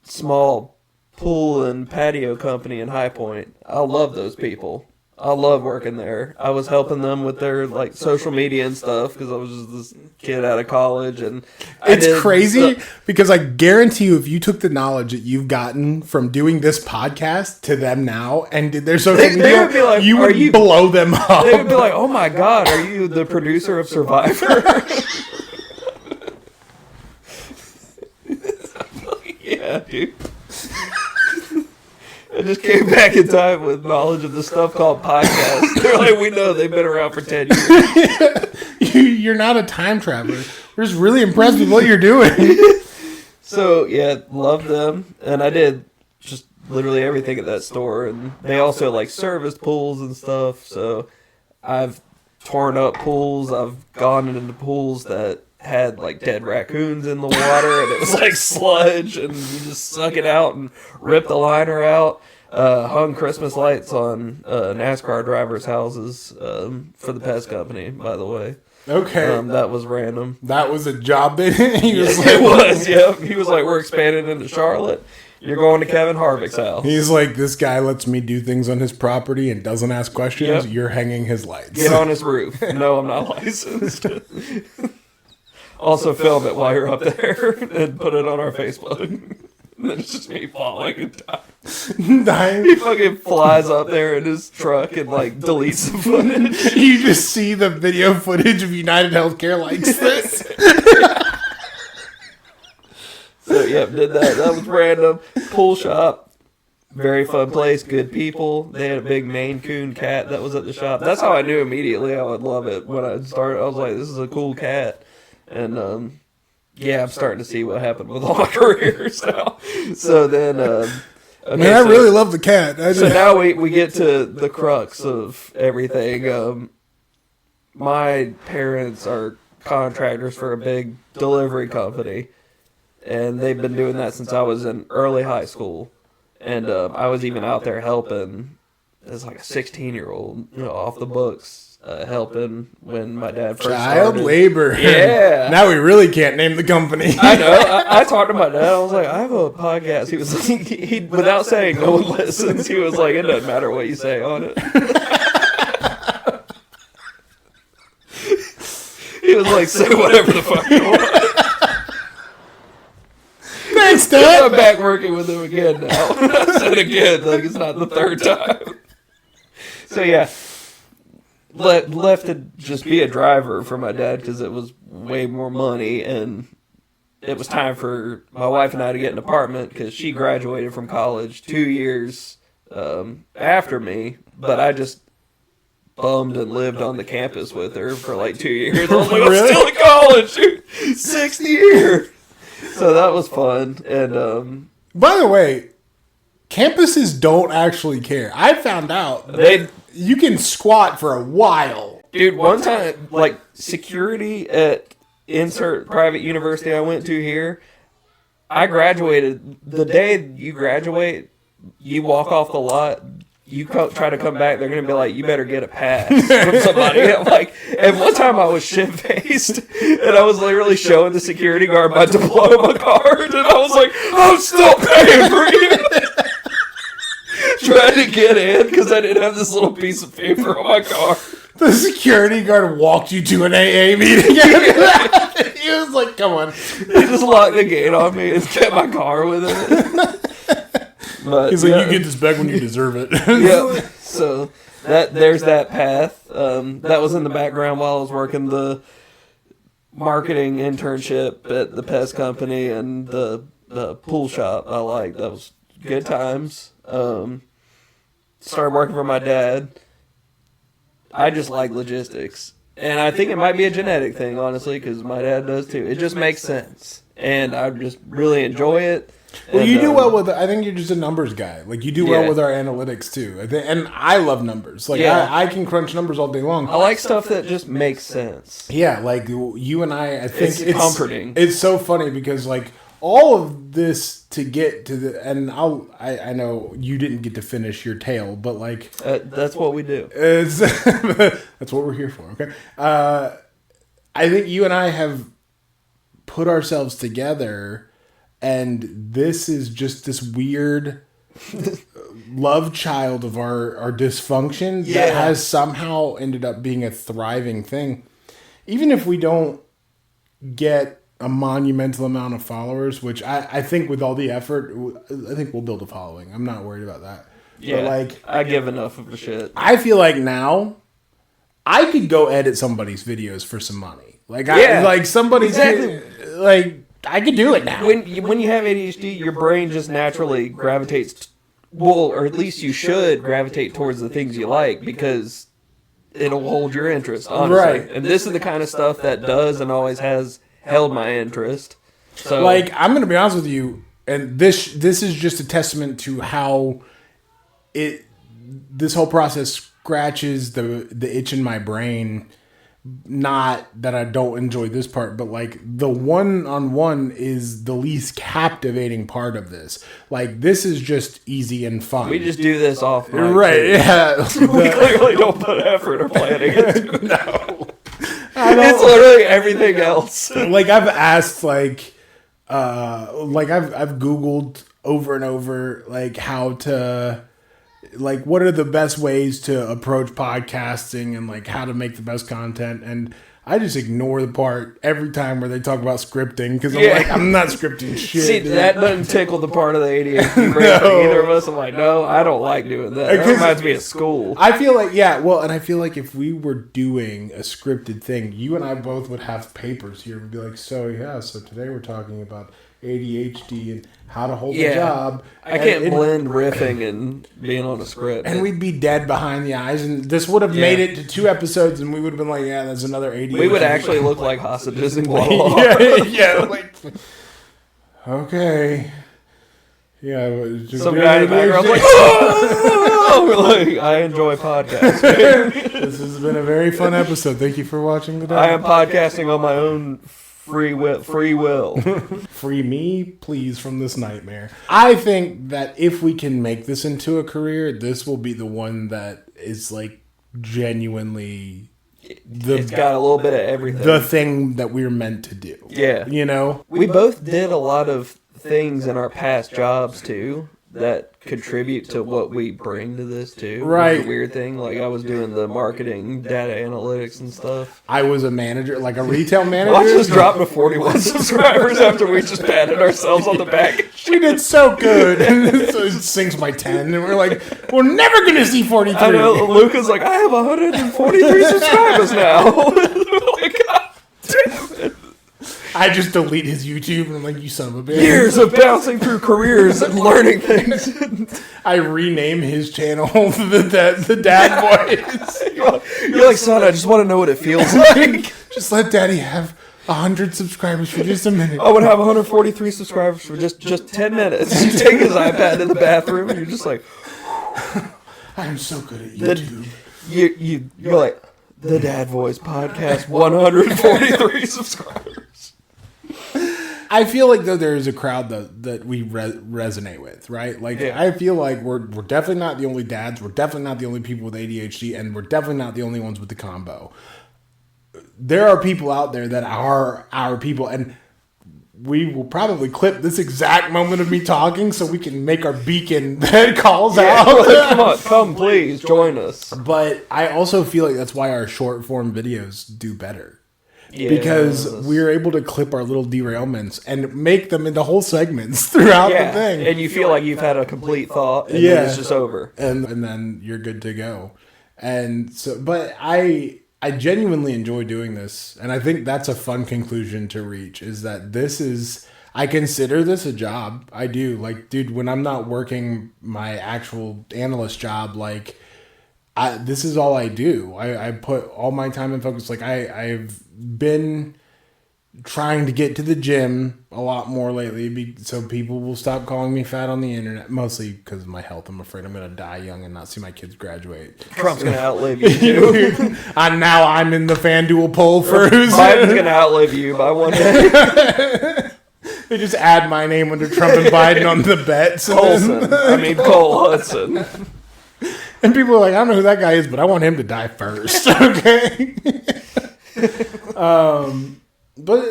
small pool and patio company in High Point. I love those people. I love working there. I was helping them with their like social media and stuff because I was just this kid out of college, and it's crazy because I guarantee you, if you took the knowledge that you've gotten from doing this podcast to them now and did their social media, they would be like, you would blow them up. They would be like, "Oh my God, are you the producer of Survivor?" Yeah, dude. I just came back in time with knowledge of the stuff called podcasts. They're like, we know they've been around for 10 years. You're not a time traveler. We're just really impressed with what you're doing. So, yeah, love them. And I did just literally everything at that store. And they also, like, serviced pools and stuff. So I've torn up pools. I've gone into pools that had like dead raccoons in the water, and it was like sludge, and you just suck it out and rip the liner out. Hung Christmas lights on NASCAR drivers' houses for the pest company, by the way. Okay. That was random. That was a job that he was like, it was, yeah. He was like, we're expanding into Charlotte. You're going to Kevin Harvick's house. He's like, this guy lets me do things on his property and doesn't ask questions. Yep. You're hanging his lights. Get on his roof. No, I'm not licensed. Also film it while you're up there and put it on our Facebook. And then it's just me falling and dying. He fucking flies up there in his truck and like deletes the footage. You just see the video footage of United Healthcare likes this. So yeah, did that. That was random. Pool shop. Very fun place. Good people. They had a big Maine Coon cat that was at the shop. That's how I knew immediately I would love it. When I started, I was like, this is a cool cat. And, yeah, I'm starting to see what happened with all my careers now. So then, okay, man, I really love the cat. So now we get to the crux of everything. My parents are contractors for a big delivery company, and they've been doing that since I was in early high school. And I was even out there helping as like a 16-year-old, off the books. Helping when my dad first Child started. labor. Yeah. Now we really can't name the company. I know. I talked to my dad. I was like, I have a podcast. He was like, he without saying no one listens, he was like, it doesn't matter what you say on it. He was like, say whatever the fuck you want. Thanks, Dad. I'm back working with him again now. I said again, like it's not the third time. So yeah. Left to just be a driver for my dad because it was way more money, and it was time for my wife and I to get an apartment because she graduated from college 2 years after me, but I just bummed and lived on the campus with her for like 2 years. I was like, I'm still in college, dude. 6th year. So that was fun. And by the way, campuses don't actually care. I found out you can squat for a while. Dude, one time, like, security at insert private university I went to here, I graduated. The day you graduate, you walk off the lot, you try to come back, they're going to be like, you better get a pass from somebody. And one time I was shit-faced, and I was literally showing the security guard my diploma card, and I was like, I'm still paying for you. Trying to get in because I didn't have this little piece of paper on my car. The security guard walked you to an AA meeting. He was like, come on. He just locked the gate on me and kept my car with him. But, he's like, you get this back when you deserve it. Yeah. So there's that path. That was in the background while I was working the marketing internship at the pest company and the pool shop. I liked. That was good times. Started working for my dad. I just like logistics. And I think it might be a genetic thing, honestly, because my dad does too. It just makes sense. And I just really enjoy it. Well, and, you do well with, I think you're just a numbers guy. Like, you do well with our analytics, too. And I love numbers. Like, I can crunch numbers all day long. I like stuff that just makes sense. Yeah, like, you and I think it's comforting. It's so funny because, like, all of this to get to the... And I know you didn't get to finish your tale, but, like... that's what we do. That's what we're here for, okay? I think you and I have put ourselves together... And this is just this weird love child of our dysfunction that has somehow ended up being a thriving thing. Even if we don't get a monumental amount of followers, which I think with all the effort, I think we'll build a following. I'm not worried about that. Yeah, but like, I give enough of a shit. I feel like now I could go edit somebody's videos for some money. Like, somebody's... Like... I could do it now. When you have ADHD, your brain just naturally gravitates, or at least you should gravitate towards the things you like because it'll hold your interest, honestly. Right. And this is the kind of stuff that does and always has held my interest. So, like, I'm going to be honest with you, and this is just a testament to how this whole process scratches the itch in my brain. Not that I don't enjoy this part, but like the one-on-one is the least captivating part of this. Like, this is just easy and fun. We just do this off mic. Right, yeah. We clearly don't put effort or planning into it. No. It's literally everything else. Like, I've asked, I've Googled over and over, like, how to... Like, what are the best ways to approach podcasting and, like, how to make the best content? And I just ignore the part every time where they talk about scripting because I'm like, I'm not scripting shit. See, that doesn't tickle the part of the ADHD brain for either of us. I'm like, no, I don't like doing that. That reminds me of school. I feel like, and I feel like if we were doing a scripted thing, you and I both would have papers here and be like, so today we're talking about ADHD and how to hold a job. I can't blend riffing and being on a script. And we'd be dead behind the eyes. And this would have made it to 2 episodes and we would have been like, that's another ADHD. We would actually look like hostages in like, okay. Yeah. Some guy in the background like, oh! I enjoy podcasting. This has been a very fun episode. Thank you for watching today. I am podcasting on my own free will. Free me, please, from this nightmare. I think that if we can make this into a career, this will be the one that is like genuinely it's got a little bit of everything. The thing that we're meant to do. Yeah. You know? We both did a lot of things in our past jobs too that contribute to what we bring to this too. Right. The weird thing, like I was doing the marketing, data analytics and stuff. I was a manager, like a retail manager. I just dropped to 41 subscribers after we just patted ourselves on the back. We did so good. So it sinks by 10 and we're like, we're never going to see 43. I know, Luca's like, I have 143 subscribers now. Like, God damn it. I just delete his YouTube and I'm like, you son of a bitch. Years of bouncing through careers and learning things. I rename his channel the Dad Boys. You're like, son, I just want to know what it feels like. Just let Daddy have 100 subscribers for just a minute. I would have 143 subscribers for just 10 minutes. You take his iPad to the bathroom and you're just like, I'm so good at YouTube. You're like, the Dad Voice Podcast, 143 subscribers. I feel like though there is a crowd that we resonate with, right? Like I feel like we're definitely not the only dads, we're definitely not the only people with ADHD, and we're definitely not the only ones with the combo. There are people out there that are our people, and we will probably clip this exact moment of me talking so we can make our beacon that calls out. Come please join us. But I also feel like that's why our short form videos do better. Because we're able to clip our little derailments and make them into whole segments throughout the thing. And you feel like you've had a complete thought and then it's just over. And then you're good to go. And so, but I genuinely enjoy doing this. And I think that's a fun conclusion to reach is that I consider this a job. I do. Like, dude, when I'm not working my actual analyst job, like, this is all I do. I put all my time and focus. Like I've been trying to get to the gym a lot more lately, so people will stop calling me fat on the internet. Mostly because of my health. I'm afraid I'm going to die young and not see my kids graduate. Trump's going to outlive you too. Now I'm in the FanDuel poll for who's Biden's going to outlive you by one day. They just add my name under Trump and Biden on the bets. Cole Hudson. And people are like, I don't know who that guy is, but I want him to die first. Okay. But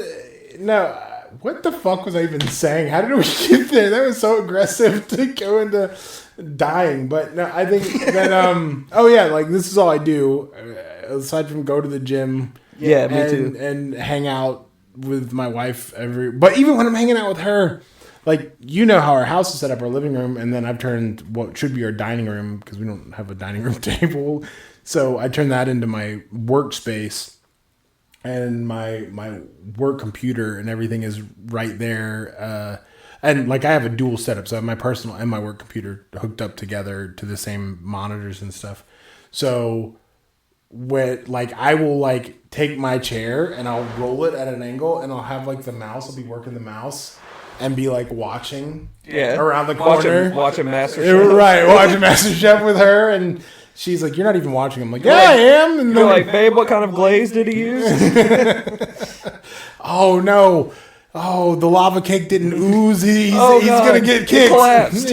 no, what the fuck was I even saying? How did we get there? That was so aggressive to go into dying. But no, I think that like this is all I do aside from go to the gym. Yeah, me too. And hang out with my wife but even when I'm hanging out with her, like, you know how our house is set up, our living room, and then I've turned what should be our dining room because we don't have a dining room table. So I turned that into my workspace. And my work computer and everything is right there. And like I have a dual setup. So I have my personal and my work computer hooked up together to the same monitors and stuff. So I will take my chair and I'll roll it at an angle and I'll have the mouse. I'll be working the mouse and be watching around the corner. Watching MasterChef. Right, watching MasterChef with her and... She's like, you're not even watching. I'm like, yeah, I am. And you're like, babe, what kind of glaze did he use? Oh, no. Oh, the lava cake didn't ooze. He's going to get kicked. Collapsed.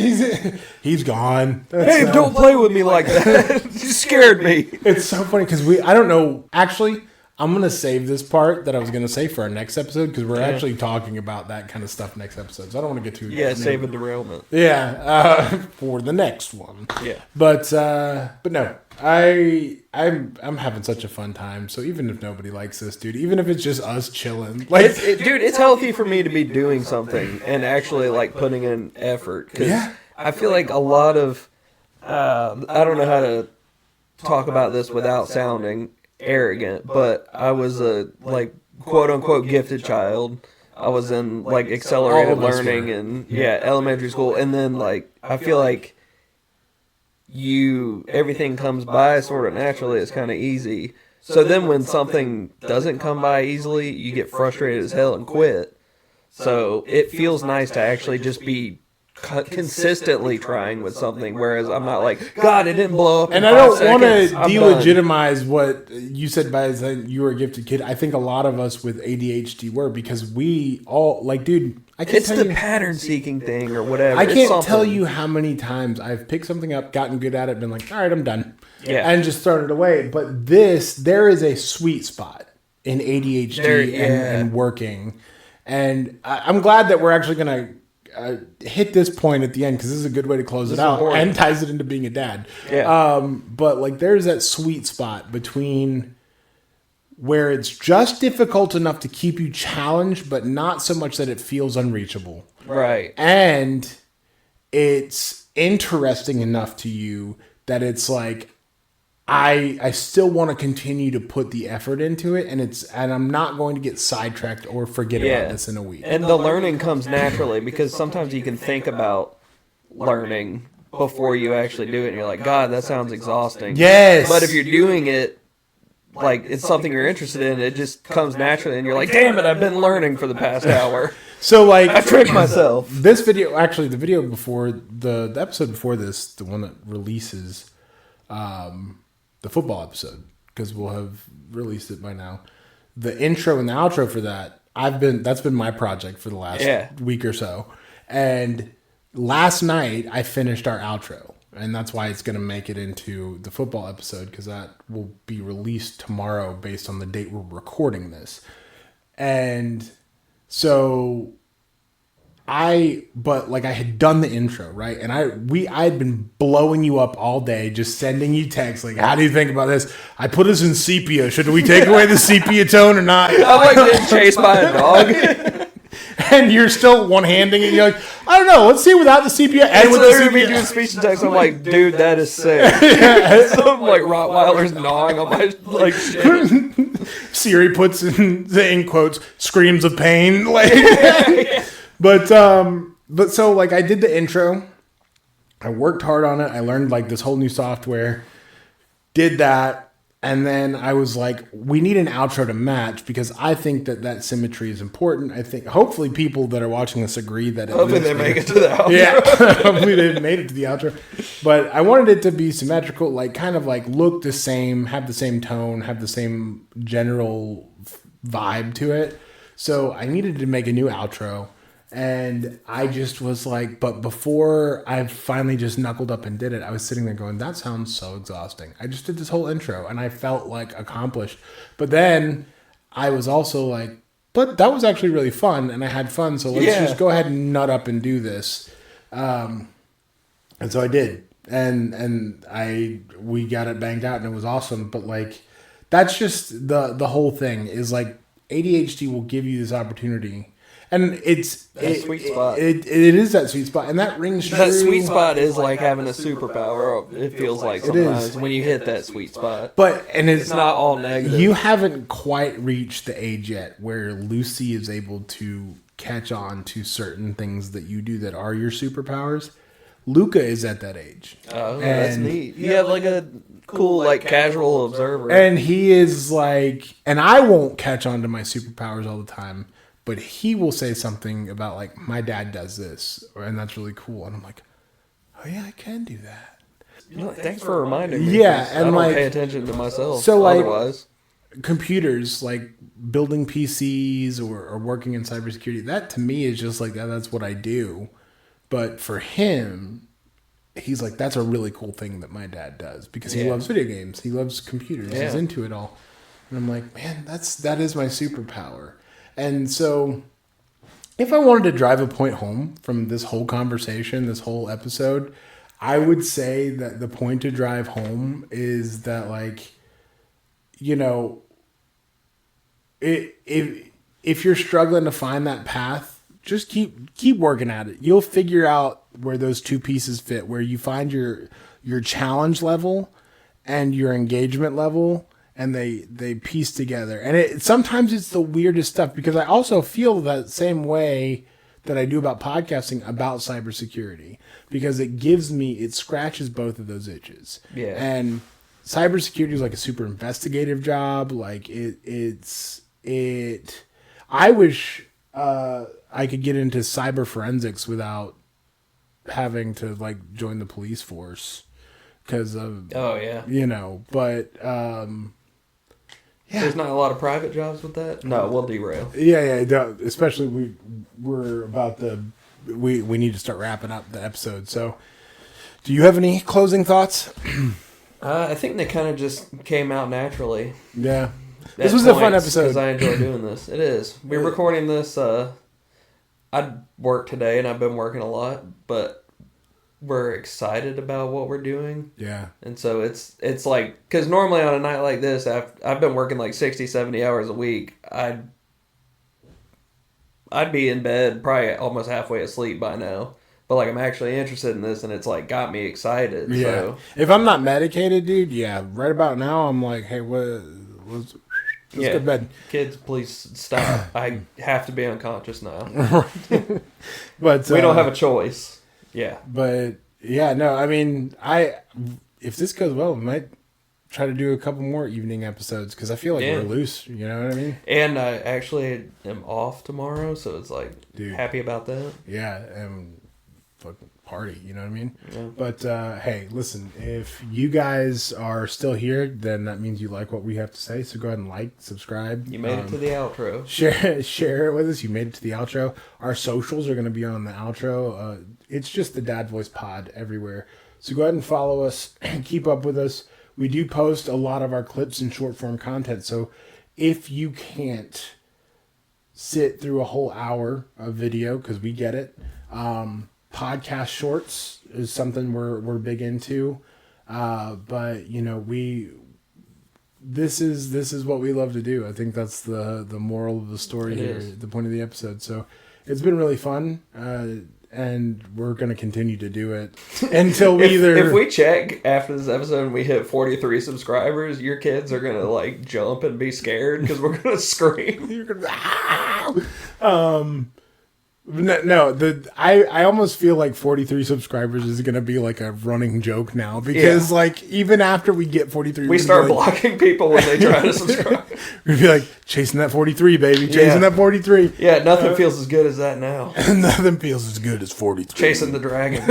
He's gone. Babe, don't play with me like that. You scared me. It's so funny because I don't know. Actually, I'm going to save this part that I was going to say for our next episode because we're actually talking about that kind of stuff next episode. So I don't want to get too... Yeah, save a derailment. Yeah, for the next one. Yeah. But no, I'm having such a fun time. So even if nobody likes this, dude, even if it's just us chilling... Dude, it's healthy for me to be doing something and actually putting in effort. Because I feel like a lot of... I don't know how to talk about this without sounding... arrogant, but I was a quote unquote gifted child. I was in accelerated learning and elementary school, and then I feel like everything comes by sort of naturally. It's kind of easy. So then when something doesn't come by easily, you get frustrated as hell and quit. So it feels nice to actually just be consistently trying with something, whereas I'm not God, it didn't blow up. And I don't want to delegitimize what you said by saying you were a gifted kid. I think a lot of us with ADHD were because we all dude. It's the pattern seeking thing or whatever. I can't tell you how many times I've picked something up, gotten good at it, been like, all right, I'm done, and just thrown it away. But there is a sweet spot in ADHD and working, and I'm glad that we're actually gonna. Hit this point at the end because this is a good way to close it out and ties it into being a dad. But there's that sweet spot between where it's just difficult enough to keep you challenged, but not so much that it feels unreachable. Right. And it's interesting enough to you that it's I still want to continue to put the effort into it, and I'm not going to get sidetracked or forget about this in a week. And the learning comes naturally because sometimes you can think about learning before you actually do it, and you're like, God, that sounds exhausting. Yes. But if you're doing it it's something you're interested in, it just comes naturally, and you're like, damn it, I've been learning for the past hour. So I tricked myself. This video, actually, the video before the episode before this, the one that releases. The football episode, because we'll have released it by now. The intro and the outro for that, that's been my project for the last week or so. And last night I finished our outro, and that's why it's going to make it into the football episode, because that will be released tomorrow based on the date we're recording this. And so I had done the intro, right? And I had been blowing you up all day, just sending you texts how do you think about this? I put us in sepia. Should we take away the sepia tone or not? I'm getting chased by a dog. And you're still one-handing it. You're like, I don't know. Let's see without the sepia and with the sepia. Me doing speech and text. I'm like, dude, that is sick. Some Rottweilers gnawing on my shit. Siri puts in quotes, screams of pain. But so I did the intro. I worked hard on it. I learned this whole new software. did that. And then I was like, we need an outro to match because I think that symmetry is important. I think hopefully people that are watching this agree that hopefully they make it to the outro. Yeah, hopefully they made it to the outro. But I wanted it to be symmetrical, like kind of like look the same, have the same tone, have the same general vibe to it. So I needed to make a new outro. And I just was like, but before I finally just knuckled up and did it, I was sitting there going, that sounds so exhausting. I just did this whole intro and I felt like accomplished. But then I was also like, but that was actually really fun and I had fun. So let's just go ahead and nut up and do this. And so I did. And we got it banged out and it was awesome. But like, that's just the whole thing is like ADHD will give you this opportunity. And it's a sweet spot. It is that sweet spot, and that rings true. That sweet spot is like having a superpower. It feels like sometimes when you hit that sweet spot. But it's not all negative. You haven't quite reached the age yet where Lucy is able to catch on to certain things that you do that are your superpowers. Luca is at that age. Oh, that's neat. You have like a cool, like casual observer, and he is like, and I won't catch on to my superpowers all the time. But he will say something about like, my dad does this, and that's really cool. And I'm like, oh yeah, I can do that. Thanks for reminding me. Yeah, and I don't like pay attention to myself. So like, otherwise, computers, like building PCs or working in cybersecurity, that to me is just like that's what I do. But for him, he's like, that's a really cool thing that my dad does because he loves video games, he loves computers, he's into it all. And I'm like, man, that is my superpower. And so if I wanted to drive a point home from this whole conversation, this whole episode, I would say that the point to drive home is that, like, you know, if you're struggling to find that path, just keep working at it. You'll figure out where those two pieces fit, where you find your challenge level and your engagement level, and they piece together. And sometimes it's the weirdest stuff because I also feel that same way that I do about podcasting about cybersecurity because it scratches both of those itches. Yeah. And cybersecurity is like a super investigative job. Like I wish I could get into cyber forensics without having to like join the police force because of, but, there's not a lot of private jobs with that. No, we'll derail. Yeah. Especially we're about we need to start wrapping up the episode. So, do you have any closing thoughts? I think they kind of just came out naturally. Yeah, this was a fun episode because I enjoy doing this. It is. We're recording this. I work today and I've been working a lot, but we're excited about what we're doing. Yeah. And so it's like, because normally on a night like this, I've been working like 60, 70 hours a week. I'd be in bed probably almost halfway asleep by now. But like I'm actually interested in this and it's like got me excited. Yeah. So. If I'm not medicated, dude, right about now I'm like, hey, let's go to bed. Kids, please stop. I have to be unconscious now. But we don't have a choice. Yeah. But yeah, no, I mean, if this goes well, we might try to do a couple more evening episodes because I feel like we're loose. You know what I mean? And I actually am off tomorrow, so it's like, dude, happy about that. Yeah, and fucking party. You know what I mean? Yeah. But hey, listen, if you guys are still here, then that means you like what we have to say. So go ahead and like, subscribe. You made it to the outro. Share it with us. You made it to the outro. Our socials are going to be on the outro. It's just the Dad Voice Pod everywhere. So go ahead and follow us and keep up with us. We do post a lot of our clips and short form content. So if you can't sit through a whole hour of video, because we get it, podcast shorts is something we're big into. But you know, this is what we love to do. I think that's the moral of the story here, the point of the episode. So it's been really fun. And we're going to continue to do it until we if we check after this episode and we hit 43 subscribers, your kids are going to like jump and be scared because we're going to scream. You're going to No, I almost feel like 43 subscribers is going to be like a running joke now because like even after we get 43, we start blocking people when they try to subscribe. We'd be like chasing that 43, baby, chasing that 43. Yeah, nothing feels as good as that now. Nothing feels as good as 43. Chasing the dragon.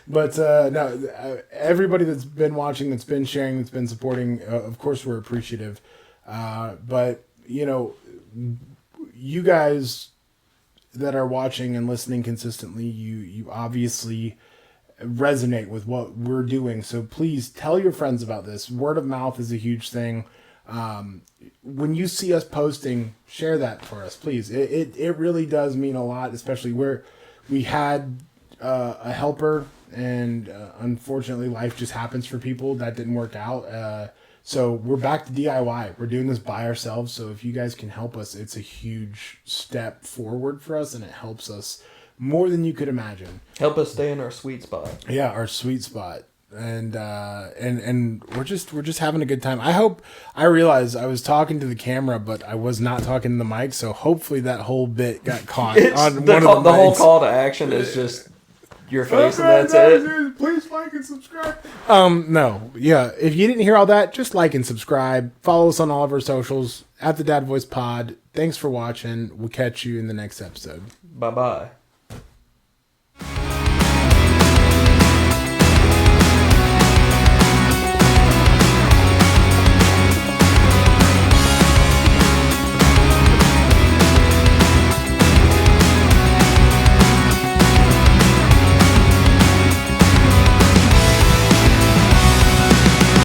But no, everybody that's been watching, that's been sharing, that's been supporting, of course we're appreciative. But you know, you guys that are watching and listening consistently, you obviously resonate with what we're doing. So please tell your friends about this. Word of mouth is a huge thing. When you see us posting, share that for us, please. It really does mean a lot, especially where we had a helper and unfortunately life just happens for people. That didn't work out. So we're back to DIY. We're doing this by ourselves. So if you guys can help us, it's a huge step forward for us, and it helps us more than you could imagine. Help us stay in our sweet spot. Yeah, our sweet spot. And we're just having a good time. I realized I was talking to the camera, but I was not talking to the mic. So hopefully that whole bit got caught on one of the mics. The whole call to action is just your face, and that's it. Please like and subscribe. No, yeah. If you didn't hear all that, just like and subscribe. Follow us on all of our socials at the Dad Voice Pod. Thanks for watching. We'll catch you in the next episode. Bye-bye.